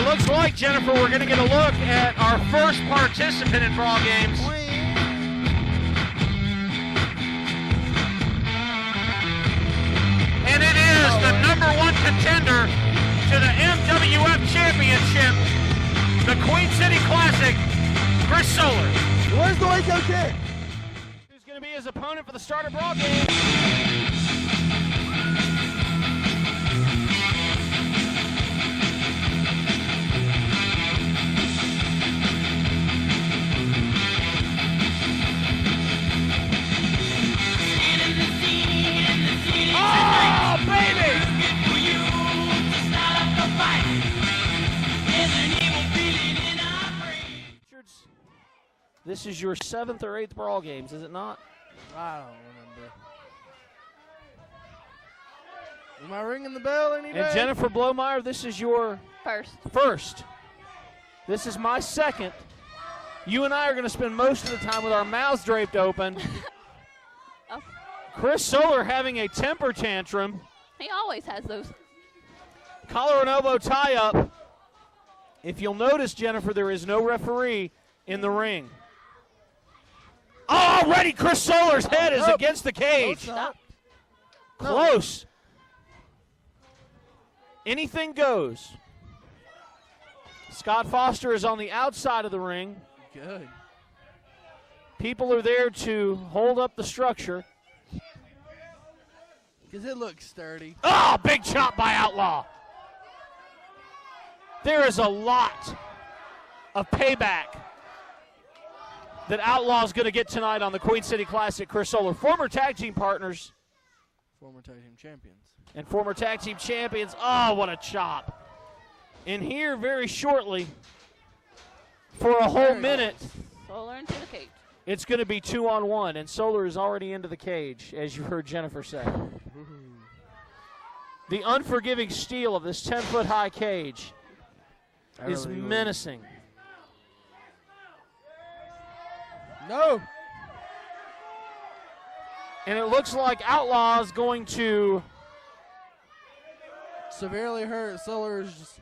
looks like, Jennifer, we're going to get a look at our first participant in Brawl Games. And it is the #1 contender to the MWF Championship, the Queen City Classic, Chris Solar. Where's the Waco Kid? Who's going to be his opponent for the start of Brawl Games? Oh, baby! This is your 7th or 8th Brawl Games, is it not? I don't remember. Am I ringing the bell any day? And Jennifer Blomeyer, this is your first. This is my 2nd. You and I are going to spend most of the time with our mouths draped open. Oh. Chris Solar having a temper tantrum. He always has those. Collar and elbow tie-up. If you'll notice, Jennifer, there is no referee in the ring. Oh, already Chris Solar's head is against the cage. Stop. Close. Anything goes. Scott Foster is on the outside of the ring. Good. People are there to hold up the structure. Because it looks sturdy. Oh, big chop by Outlaw. There is a lot of payback that Outlaw is going to get tonight on the Queen City Classic. Chris Solar, former tag team partners. Former tag team champions. And former tag team champions. Oh, what a chop. And here very shortly, for a whole minute, Solar into the cage. it's going to be 2-on-1, and Solar is already into the cage, as you heard Jennifer say. The unforgiving steel of this 10-foot-high cage is menacing. No. And it looks like Outlaw is going to severely hurt Solar's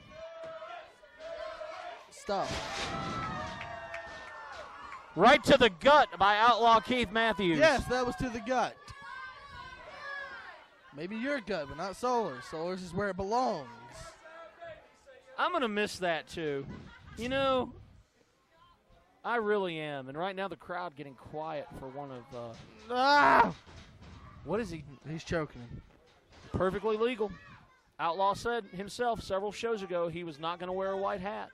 stuff. Right to the gut by Outlaw Keith Matthews. Yes, that was to the gut. Maybe your gut, but not Solar's. Solar's is where it belongs. I'm going to miss that, too. You know, I really am. And right now the crowd getting quiet for one of what is he? He's choking him. Perfectly legal. Outlaw said himself several shows ago he was not going to wear a white hat.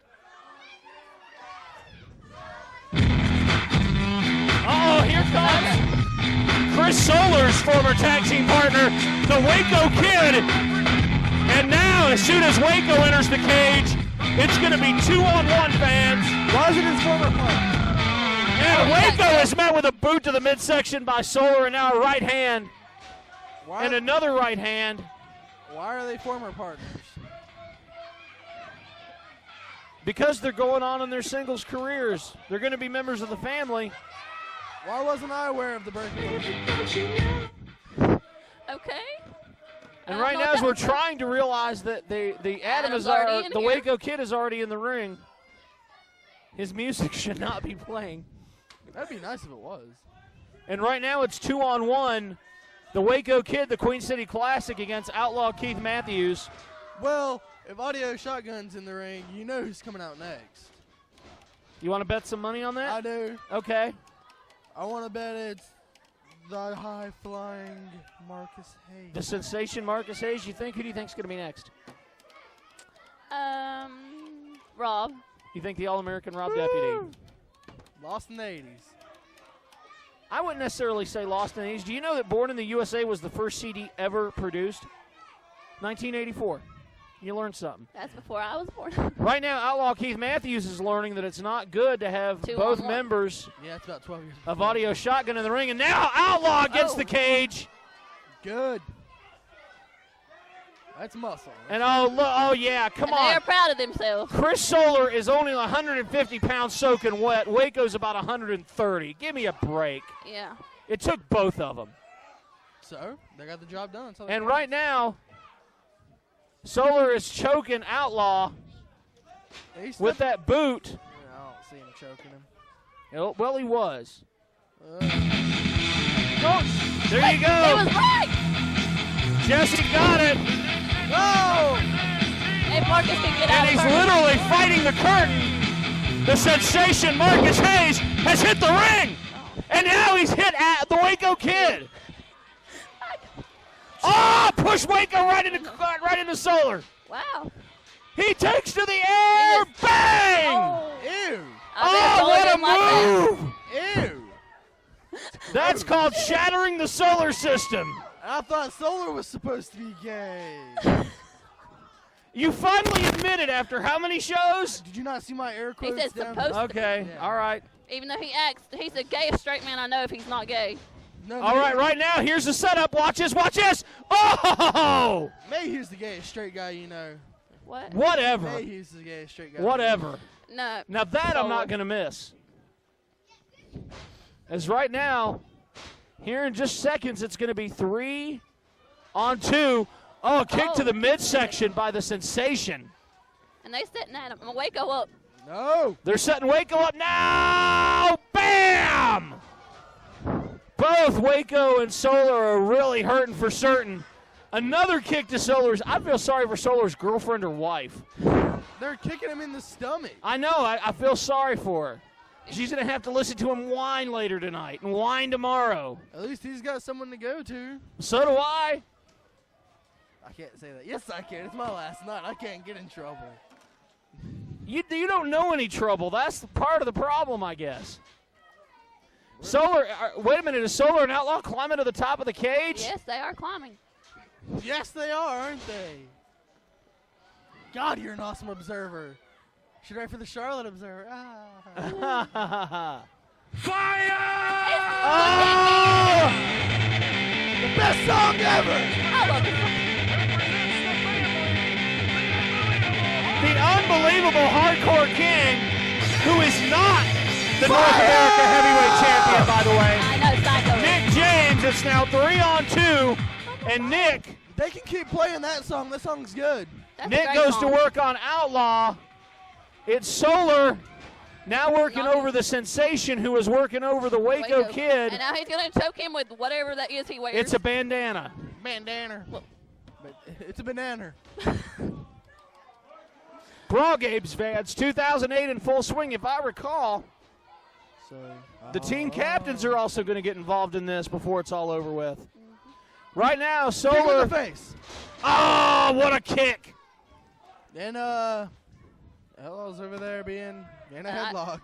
Oh, here comes Chris Solar's former tag team partner, the Waco Kid. And now, as soon as Waco enters the cage, it's going to be 2-on-1, fans. Why is it his former partner? And Waco is met with a boot to the midsection by Solar, and now a right hand. And another right hand. Why are they former partners? Because they're going on in their singles careers. They're going to be members of the family. Why wasn't I aware of the birthday? Okay. And right now, as we're trying to realize that the Waco Kid is already in the ring, his music should not be playing. That'd be nice if it was. And right now, it's 2-on-1. The Waco Kid, the Queen City Classic against Outlaw Keith Matthews. Well, if Audio Shotgun's in the ring, you know who's coming out next. You want to bet some money on that? I do. Okay. I want to bet it's the high-flying Marcus Hayes. The sensation Marcus Hayes, you think? Who do you think's going to be next? Rob. You think the All-American Rob Deputy? Lost in the 80s. I wouldn't necessarily say lost in the 80s. Do you know that Born in the USA was the first CD ever produced? 1984. You learned something. That's before I was born. Right now, Outlaw Keith Matthews is learning that it's not good to have both members it's about 12 years of Audio Shotgun in the ring. And now Outlaw gets the cage. Good. That's muscle. And oh yeah, come on. They're proud of themselves. Chris Solar is only 150 pounds soaking wet. Waco's about 130. Give me a break. Yeah. It took both of them. So, they got the job done. And right now, Solar is choking Outlaw. with that boot. I don't see him choking him. Well, he was. Uh, There you He go. was right. Jesse got it. oh! Hey, Marcus can get out And of he's the curtain. literally fighting the curtain. The sensation, Marcus Hayes, has hit the ring. And now he's hit at the Waco Kid. Oh, push Waco right into Solar. Wow. He takes to the air. Bang! Oh. Ew! I bet Solar Oh, didn't like what a move. Ew! That's called shattering the solar system. I thought Solar was supposed to be gay. You finally admitted after how many shows? Did you not see my air He quotes said down? supposed to. Okay, Yeah. all right. Even though he acts, he's the gayest straight man I know if he's not gay. No, All right now, here's the setup. Watch this, watch this. Oh! Mayhew's the gayest straight guy you know. What? Whatever. Mayhew's the gayest straight guy. Whatever. No. Now that I'm Solar. not going to miss. As right now, here in just seconds, it's going to be 3 on 2. Oh, a kick to Oh. the midsection by the sensation. And they setting at him. Waco up. No! They're setting Waco up now. Bam! Both Waco and Solar are really hurting for certain. Another kick to Solar's. I feel sorry for Solar's girlfriend or wife. They're kicking him in the stomach. I know. I feel sorry for her. She's going to have to listen to him whine later tonight and whine tomorrow. At least he's got someone to go to. So do I. I can't say that. Yes, I can. It's my last night. I can't get in trouble. You don't know any trouble. That's the part of the problem, I guess. Solar, wait a minute. Is Solar an outlaw climbing to the top of the cage? Yes, they are climbing. Yes, they are, aren't they? God, you're an awesome observer. Should write for the Charlotte Observer. Ah. Fire! Oh! The best song ever! I love it. The unbelievable hardcore king, who is not the North America heavyweight champion, by the way. I know, Psycho. Nick James, it's now 3 on 2, and Nick They can keep playing that song. That song's good. That's a Nick great goes song. to work on Outlaw. It's Solar now working over the sensation who is working over the Waco Kid. And now he's going to choke him with whatever that is he wears. It's a bandana. Bandana. But it's a banana. Brawl Games fans, 2008 in full swing, if I recall. So The team captains are also going to get involved in this before it's all over with. Right now, kick in Solar. the face. Oh, what a kick! And Hello's over there being in a I- headlock.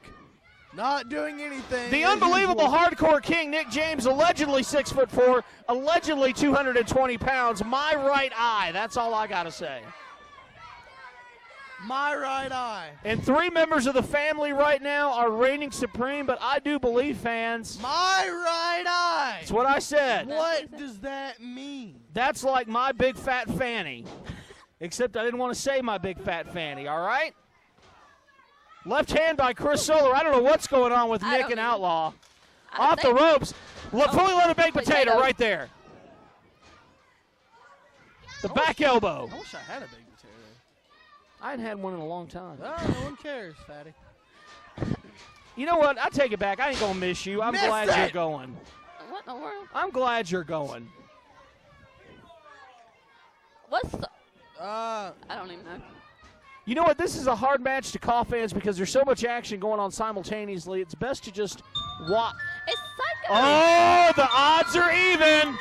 Not doing anything. The as unbelievable usual. hardcore king, Nick James, allegedly 6'4", allegedly 220 pounds. My right eye. That's all I got to say. My right eye. And 3 members of the family right now are reigning supreme, but I do believe, fans, My right eye. that's what I said. What does that mean? That's like my big fat fanny. Except I didn't want to say my big fat fanny, all right? Left hand by Chris Solar. I don't know what's going on with I Nick don't and either. Outlaw. I Off the think- ropes. Fully loaded baked potato Potato. right there. The back elbow. I wish I had a big potato. I hadn't had one in a long time. Oh, no one cares, fatty. You know what? I take it back. I ain't going to miss you. I'm Missed glad it. you're going. What in the world? I'm glad you're going. What's the, Uh, I don't even know. You know what? This is a hard match to call, fans, because there's so much action going on simultaneously. It's best to just watch. It's Psycho. Oh, the odds are even.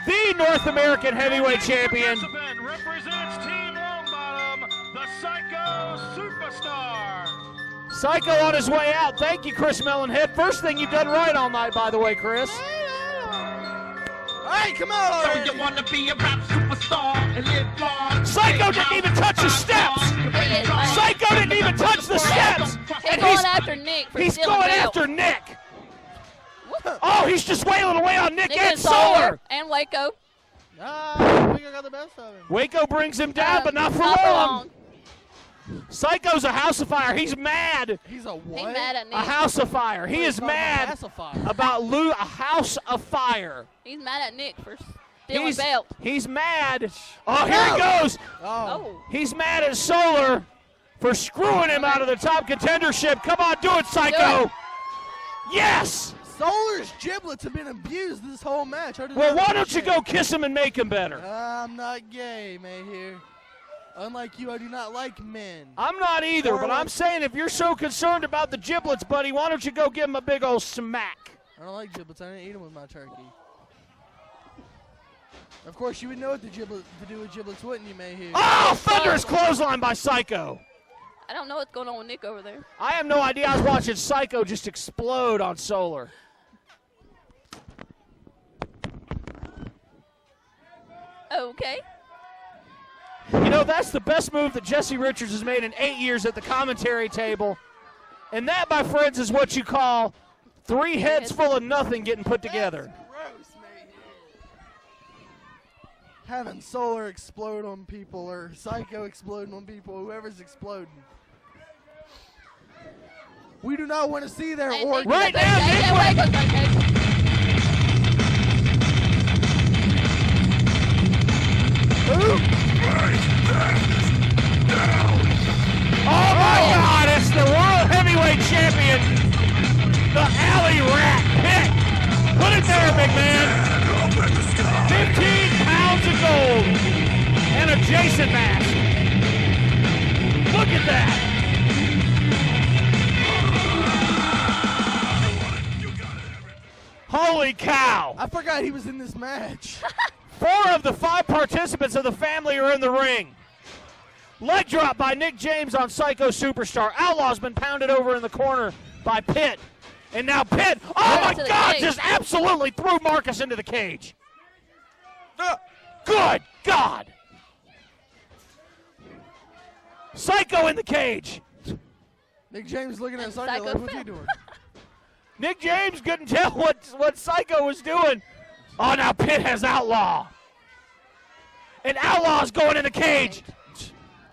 The North American heavyweight champion. Participant represents Team Longbottom, the Psycho Superstar. Psycho on his way out. Thank you, Chris Mellenhead. First thing you've done right all night, by the way, Chris. hey, come on! So you wanna be a rap superstar and live long? Psycho didn't even touch the steps. Psycho didn't even touch the steps. He's And going after Nick for he's stealing going the belt. after Nick. Oh, he's just wailing away on Nick Nick and and Solar Solar. and Waco. I think I got the best of him. Waco brings him down, but not for long. Psycho's a house of fire. He's mad. He's a what? He's mad at A Nick. house of fire. He is mad about a house of fire. He's mad at Nick for stealing belt. He's mad. Oh, here he goes. Oh. Oh. He's mad at Solar for screwing him out of the top contendership. Come on, do it, Psycho. Do it. Yes. Solar's giblets have been abused this whole match. Well, why don't you go kiss him and make him better? I'm not gay, Mayhew. Unlike you, I do not like men. I'm not either, Or but like- I'm saying if you're so concerned about the giblets, buddy, why don't you go give him a big old smack? I don't like giblets. I didn't eat them with my turkey. Of course, you would know what to do with giblets, wouldn't you, Mayhew? Oh, thunderous clothesline by Psycho. I don't know what's going on with Nick over there. I have no idea. I was watching Psycho just explode on Solar. Okay. You know, that's the best move that Jesse Richards has made in 8 years at the commentary table. And that, my friends, is what you call 3 heads full of nothing getting put together. Gross, Mayhew. Having Solar explode on people or Psycho exploding on people, whoever's exploding. We do not want to see their And organs. Right Nick- now, Nick Yeah, went- Waco's got a cage. Oh, my God, it's the World Heavyweight Champion, the Alley Rat Pitt. Put it there, big man. 15 pounds of gold and a Jason mask. Look at that. Holy cow. I forgot he was in this match. 4 of the 5 participants of the family are in the ring. Leg drop by Nick James on Psycho Superstar. Outlaw's been pounded over in the corner by Pitt. And now Pitt, oh my to the God, cage. just absolutely threw Marcus into the cage. Good God. Psycho in the cage. Nick James looking at And Psycho like, Psycho what's he fell. doing? Nick James couldn't tell what Psycho was doing. Oh, now Pitt has Outlaw. And Outlaw's going in the cage.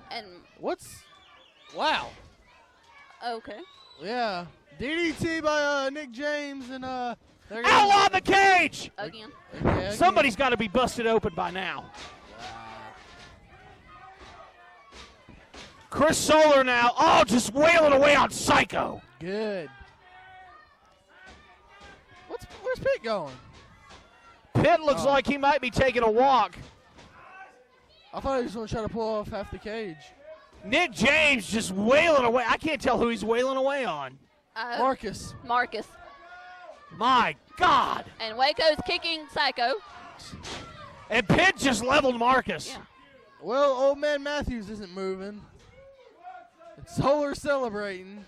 And Wow. okay. Yeah. DDT by Nick James and there goes- Outlaw in the cage. Again. Yeah, again. Somebody's got to be busted open by now. Chris Solar now, just wailing away on Psycho. Good. Where's Pitt going? Pitt looks Oh. like he might be taking a walk. I thought he was going to try to pull off half the cage. Nick James just wailing away. I can't tell who he's wailing away on. Marcus. Marcus. My God. And Waco's kicking Psycho. And Pitt just leveled Marcus. Yeah. Well, old man Matthews isn't moving. It's Solar celebrating.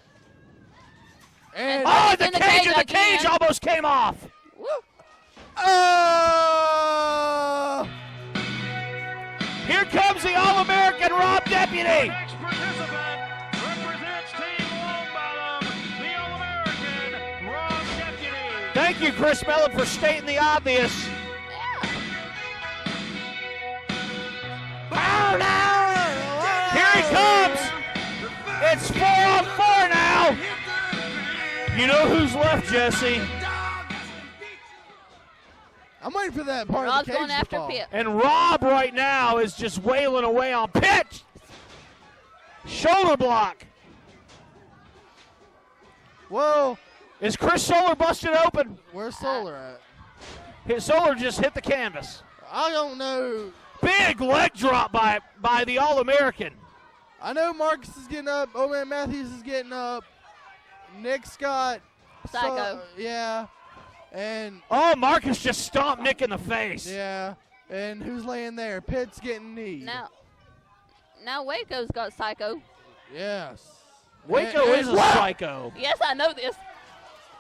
And Oh, In the the cage, cage and the cage again. almost came off. Woo. oh! Here comes the All-American Rob Deputy. Next participant represents Team Long Bottom, the All-American Raw Deputy. Thank you, Chris Mellon, for stating the obvious. Here he comes. It's 4-on-4 now. You know who's left, Jesse. I'm waiting for that part Rob's of the cage going to after fall. Pitt. And Rob right now is just wailing away on Pitt. Shoulder block. Whoa, Is Chris Solar busted open? where's Solar at? His Solar just hit the canvas. I don't know. Big leg drop by the All-American. I know Marcus is getting up. Old man Matthews is getting up. Nick's got Psycho. yeah. And Oh, Marcus just stomped Nick in the face. yeah. And who's laying there? Pitt's getting kneed. Now Waco's got Psycho. Waco Yes. And- is a and- psycho. Yes, I know this.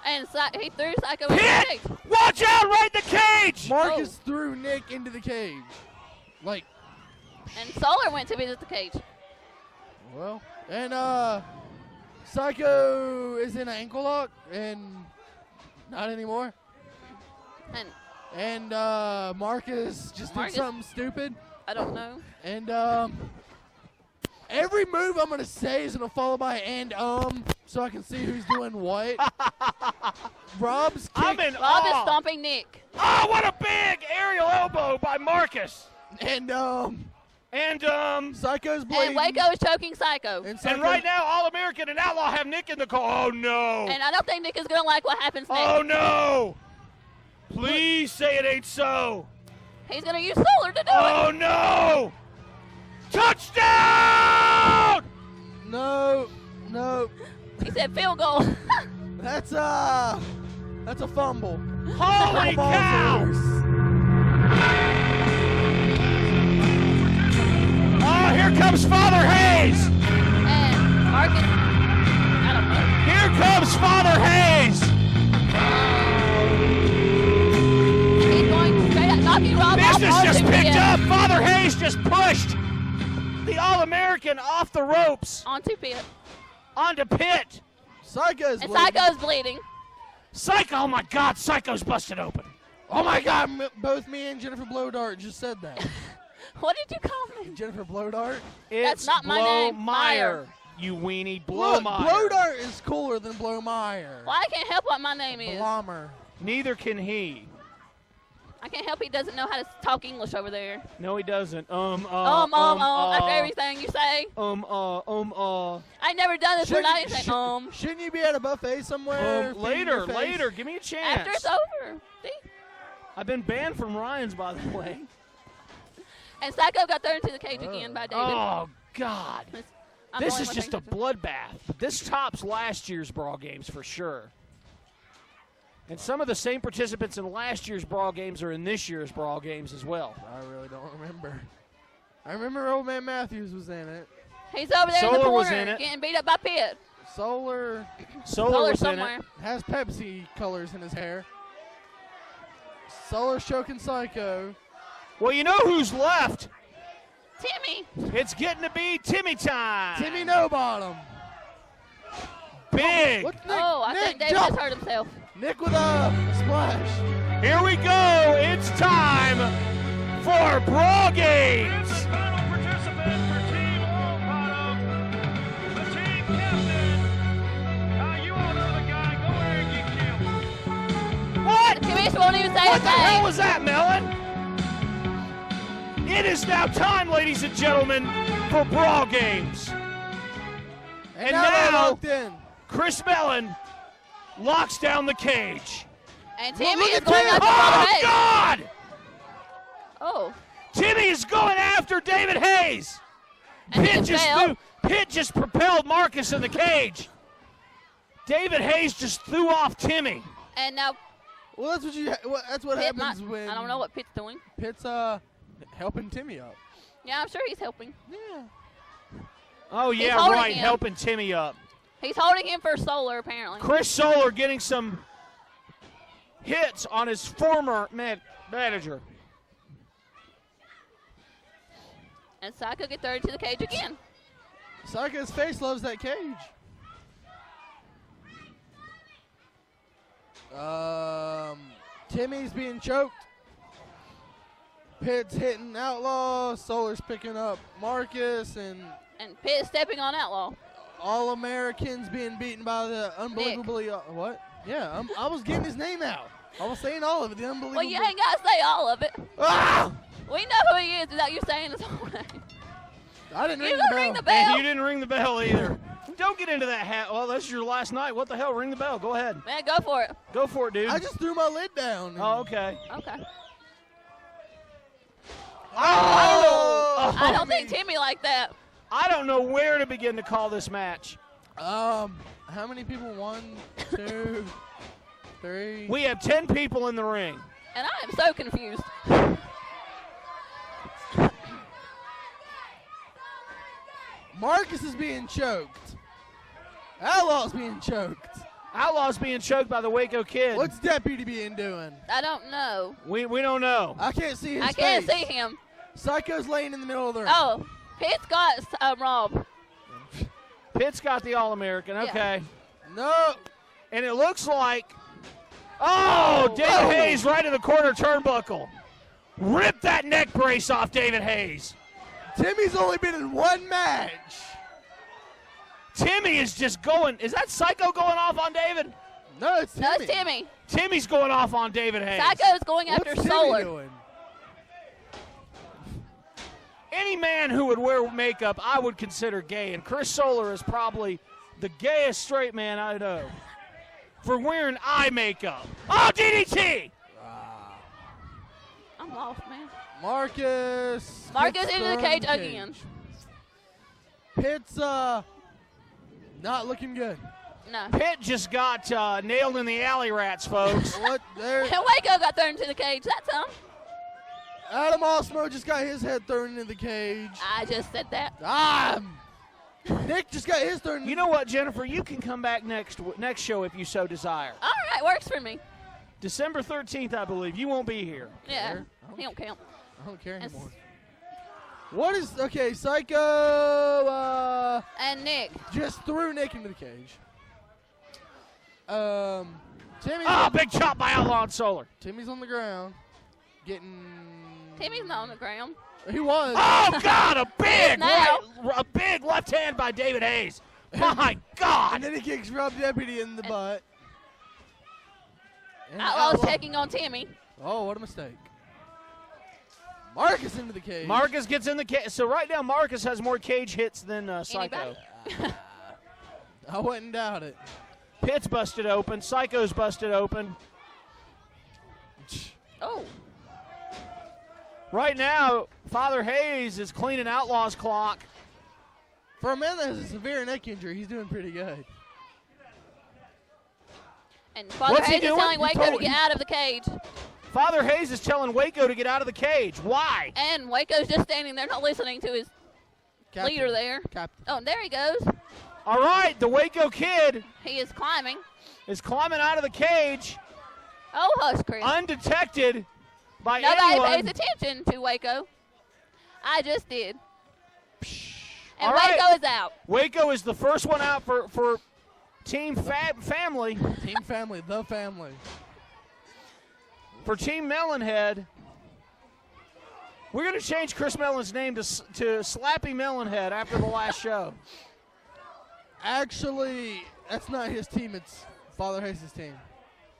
And he threw Psycho in the Pitt! cage. Watch out right in the cage! Marcus threw Nick into the cage. Like, And Solar went to visit the cage. well, and Psycho is in an ankle lock and not anymore. And And Marcus just Marcus? did something stupid. I don't know. And every move I'm gonna say is gonna follow by and so I can see who's doing what. Rob's kick I'm in Rob is awe. stomping Nick. Oh, what a big aerial elbow by Marcus. and And Psycho's bleeding. And Waco is choking Psycho. And and right now, All-American and Outlaw have Nick in the call. Oh, no. And I don't think Nick is going to like what happens next. Oh, no. Please say it ain't so. He's going to use Solar to do Oh, it. no. Touchdown! No. He said field goal. That's a fumble. Holy cow! Oh, here comes Father Hayes. And Marcus, I don't know. Here comes Father Hayes. He's going straight up, knocking Rob off. Business just onto picked Pitt. up. Father Hayes just pushed the All-American off the ropes Onto Pitt. onto Pitt. Psycho's And bleeding. Psycho's bleeding. Psycho, oh my God, Psycho's busted open. Oh my God! Both me and Jennifer Blowdart just said that. What did you call me? Jennifer Blowdart. It's not my name. Blow-Meyer, Meyer. you weenie. Look, Blow-Meyer. Blowdart is cooler than Blowmeyer. Well, I can't help what my name is. Blommer. Neither can he. I can't help he doesn't know how to talk English over there. No, he doesn't. After everything you say. I never done this, but I didn't say Shouldn't you be at a buffet somewhere? feeding your face? Later. Give me a chance. after it's over. See? I've been banned from Ryan's, by the way. And Psycho got thrown into the cage again by David. Oh, God. I'm This the is only just a one thinking- bloodbath. This tops last year's Brawl Games for sure. And some of the same participants in last year's Brawl Games are in this year's Brawl Games as well. I really don't remember. I remember Old Man Matthews was in it. He's over there in the Solar was corner in it. getting beat up by Pitt. Solar Solar was somewhere. in it. has Pepsi colors in his hair. Solar's choking Psycho. Well, you know who's left? Timmy. It's getting to be Timmy time. Timmy No Bottom. Big. What's Nick? Oh, I Nick, think David jump. just hurt himself. Nick with a splash. Here we go. It's time for Brawl Games. It's the final participant for Team Long Bottom, the team captain. Now you all know the guy. Go ahead and get killed. What? Timmy won't even say What a the hell thing. was that, Melon? It is now time, ladies and gentlemen, for Brawl Games. And now they're now- locked in. Chris Mellon locks down the cage. And Well, Timmy look is at going Timmy. after Oh, Father Hayes. God! Oh. Timmy is going after David Hayes. And he fell. Pitt just propelled Marcus in the cage. David Hayes just threw off Timmy. And now Well, that's what Pitt happens not, when I don't know what Pitt's doing. Pitt's helping Timmy up. Yeah, I'm sure he's helping. Yeah. Oh, He's yeah, holding right, him. helping Timmy up. He's holding him for Solar, apparently. Chris Solar getting some hits on his former manager. And Psycho get thrown into the cage again. Psycho's face loves that cage. Timmy's being choked. Pitt's hitting Outlaw. Solar's picking up Marcus, and And Pitt is stepping on Outlaw. All Americans being beaten by the unbelievably what? Yeah, I was getting his name out. I was saying all of it. The unbelievable. Well, you ain't got to say all of it. Ah! We know who he is without you saying his whole name. I didn't You ring don't the bell. ring the And bell. you didn't ring the bell either. Don't get into that hat. Well, that's your last night. What the hell? Ring the bell. Go ahead. Man, go for it. Go for it, dude. I just threw my lid down. Oh, okay. Okay. Oh! I don't think Timmy like that. I don't know where to begin to call this match. How many people? 1, 2, 3. We have 10 people in the ring. And I am so confused. Marcus is being choked. Outlaw's being choked. Outlaw's being choked by the Waco Kid. What's Deputy being doing? I don't know. We don't know. I can't see his I can't face. see him. Psycho's laying in the middle of the ring. Oh, Pitt's got Rob. Pitt's got the All-American. Yeah. Okay. No. And it looks like, oh, David Oh. Hayes right in the corner turnbuckle. Rip that neck brace off David Hayes. Timmy's only been in one match. Timmy is just going. Is that Psycho going off on David? No, it's Timmy. No, it's Timmy. Timmy's going off on David Hayes. Psycho's going after What's Timmy Solar. doing? any man who would wear makeup, I would consider gay, and Chris Solar is probably the gayest straight man I know for wearing eye makeup. Oh, DDT! I'm lost, man. Marcus Marcus into the cage again. Pitt's not looking good. No. Pitt just got nailed in the alley rats, folks. What? There. And Waco got thrown into the cage. That's him. Adam Osmo just got his head thrown into the cage. I just said that. Nick just got his thrown. You know what, Jennifer? You can come back next show if you so desire. All right, works for me. December 13th, I believe. You won't be here. Yeah, he don't count. I don't care It's- anymore. What is okay? Psycho And Nick. just threw Nick into the cage. Timmy's Big chop by Outlaw and Solar. Timmy's on the ground, getting. Timmy's not on the ground. He was. Oh God! A big Now. big left hand by David Hayes. My God! And then he kicks Rob Deputy in the butt. And Outlaw's taking on Timmy. Oh, what a mistake! Marcus into the cage. Marcus gets in the cage. So right now, Marcus has more cage hits than Psycho. Anybody? I wouldn't doubt it. Pitt's busted open. Psycho's busted open. Oh. Right now, Father Hayes is cleaning Outlaw's clock. For a man that has a severe neck injury, he's doing pretty good. And Father What's he Hayes is doing? telling He Waco to told- get out of the cage. Father Hayes is telling Waco to get out of the cage. Why? And Waco's just standing there not listening to his Captain. leader there. Captain. Oh, there he goes. All right, the Waco kid He is climbing. is climbing out of the cage Oh, hush, Chris. undetected by Nobody anyone. pays attention to Waco. I just did. And All right. Waco is out. Waco is the first one out for Team Family. Team Family, the family. For Team Melonhead, we're going to change Chris Mellon's name to Slappy Melonhead after the last show. Actually, that's not his team. It's Father Hayes' team.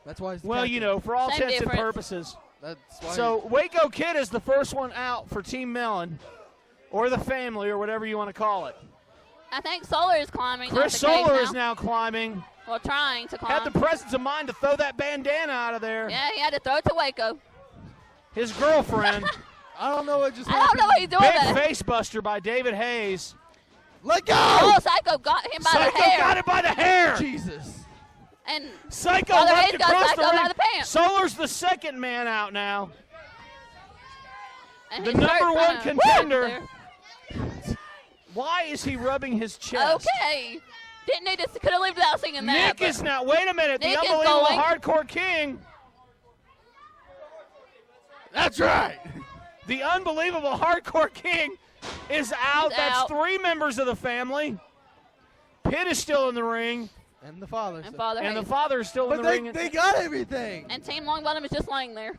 That's why he's the Well, captain. you know, for all Same intents and difference. purposes. That's why. So Waco Kid is the first one out for Team Mellon, or the family, or whatever you want to call it. I think Solar is climbing. Chris off the cage Solar is now climbing. Well, trying to climb. Had the presence of mind to throw that bandana out of there. Yeah, he had to throw it to Waco. His girlfriend. I don't know what just I happened. don't know what he's doing. Big There. face buster by David Hayes. Let go! Oh, Psycho got him by Psycho the hair. got it by the hair. Jesus. And Psycho Father left Hayes got across Psycho the ring. by the pants. Solar's the second man out now. and The his shirt number one kinda contender. there. Why is he rubbing his chest? Okay. Didn't need to. Could have lived without singing that. Nick is now. Wait a minute. Nick The is unbelievable going. hardcore king. That's right. The unbelievable hardcore king is out. He's That's out. 3 members of the family. Pitt is still in the ring, And the father. And Father and the Hayes. father is still in But the ring. they got everything. And Team Longbottom is just laying there.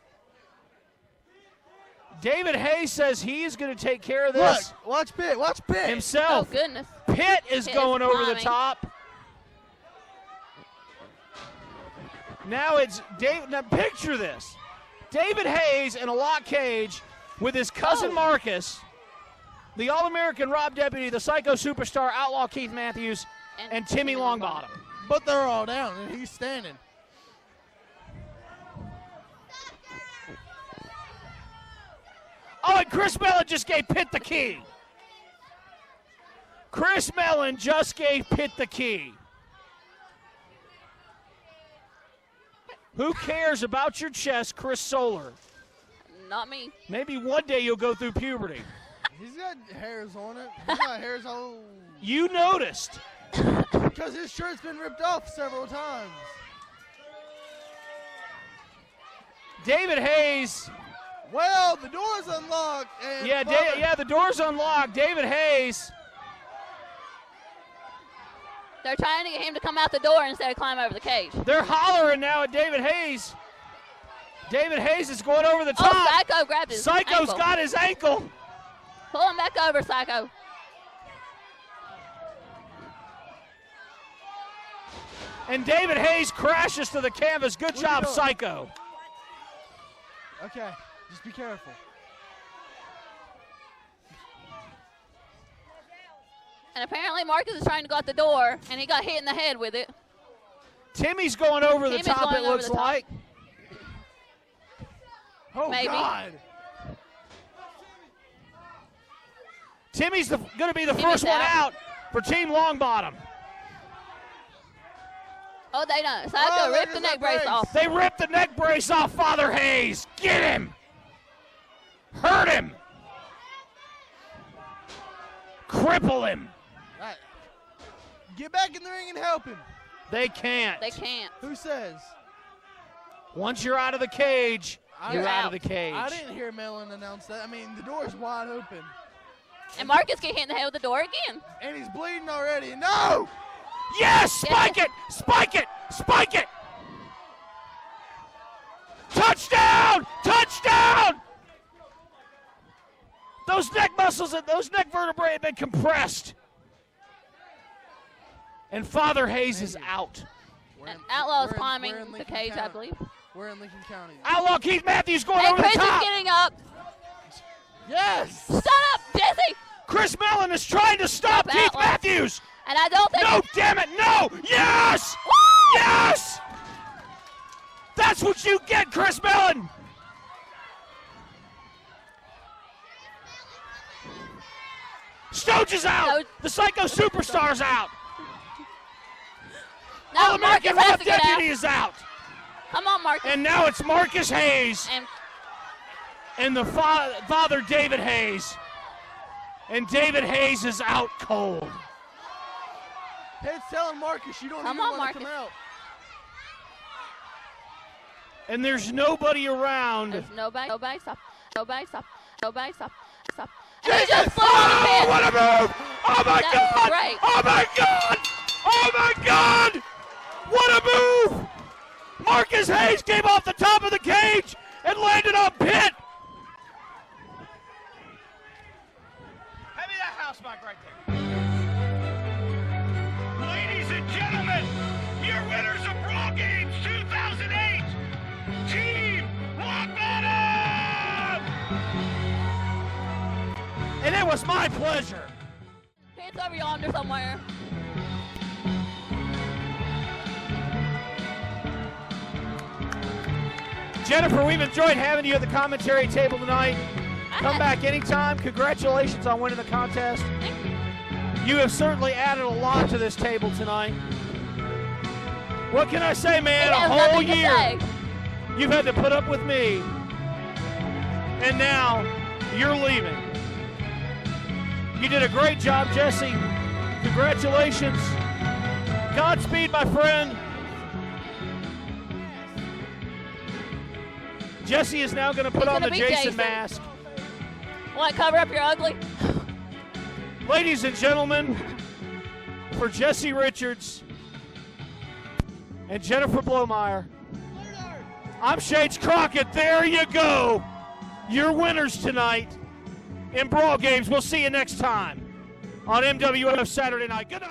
David Hayes says he's going to take care of Look, this watch Pitt. Watch Pitt. Oh, himself. goodness. Pitt is Pitt going is over the climbing. top. Now it's Dave. Now picture this: David Hayes in a lock cage with his cousin Oh. Marcus, the All-American Rob Deputy, the Psycho Superstar Outlaw Keith Matthews, and Timmy Longbottom. But they're all down, and he's standing. Oh, and Chris Mellon just gave Pitt the key. Chris Mellon just gave Pitt the key. Who cares about your chest, Chris Solar? Not me. Maybe one day you'll go through puberty. He's got hairs on it. He's got hairs all. You noticed. Because his shirt's been ripped off several times. David Hayes. Well, the door's unlocked. And Father- The door's unlocked. David Hayes. They're trying to get him to come out the door instead of climb over the cage. They're hollering now at David Hayes. David Hayes is going over the top. Oh, Psycho grabbed his Psycho's ankle. got his ankle. Pull him back over, Psycho. And David Hayes crashes to the canvas. Good What are job, you doing? Psycho. Okay, just be careful. And apparently Marcus is trying to go out the door, and he got hit in the head with it. Timmy's going over the Timmy's top, going it over looks the top. like. Oh, Maybe. God. Timmy's going to be the Timmy's first one out. out for Team Longbottom. Oh, they done. So I have to there rip the goes neck that brace brace. off. They ripped the neck brace off Father Hayes. Get him. Hurt him. Cripple him. Right. Get back in the ring and help him. They can't. They can't. Who says? Once you're out of the cage, you're You're out out. of the cage. I didn't hear Mellon announce that. I mean, the door's wide open. And Marcus get hit in the head with the door again. And he's bleeding already. No! Yes, spike it, spike it, spike it. Touchdown, touchdown. Those neck muscles and those neck vertebrae have been compressed. And Father Hayes is out. We're And Outlaw is we're climbing we're in the Lincoln cage, I County. believe. We're in Lincoln County. Outlaw Keith Matthews going And over Chris the is top. getting up. Yes! Shut up, Jesse. Chris Mellon is trying to stop Stop Keith Outlaw. Matthews. And I don't think. No, damn it, no. Yes, Woo! yes. That's what you get, Chris Mellon. Stoge is out. Stoge. The Psycho Superstar's out. No, All-American Marcus has Rough to get Deputy out. is out. Come on, Marcus. And now it's Marcus Hayes And and the father David Hayes. And David Hayes is out cold. Ted's telling Marcus you don't Come even on, want to come Marcus. out. And there's nobody around. there's nobody stop. Nobody stop. Nobody stop. Stop. And he Jesus! just flew on the Oh, pin. what a move! Oh my That God! was great. Oh my God! Oh my God! What a move! Marcus Hayes came off the top of the cage and landed on Pitt. Hand me that house mic right there. Ladies and gentlemen, your winners of Brawl Games 2008, Team Longbottom! And it was my pleasure. Pitt's over yonder somewhere. Jennifer, we've enjoyed having you at the commentary table tonight. Come back anytime. Congratulations on winning the contest. Thank you. You have certainly added a lot to this table tonight. What can I say, man? He has A whole nothing to year say. you've had to put up with me. And now you're leaving. You did a great job, Jesse. Congratulations. Godspeed, my friend. Jesse is now going to put He's on the gonna be Jason Jason. mask. What, cover up your ugly? Ladies and gentlemen, for Jesse Richards and Jennifer Blomeyer, I'm Shades Crockett. There you go. Your winners tonight in Brawl Games. We'll see you next time on MWF Saturday Night. Good night.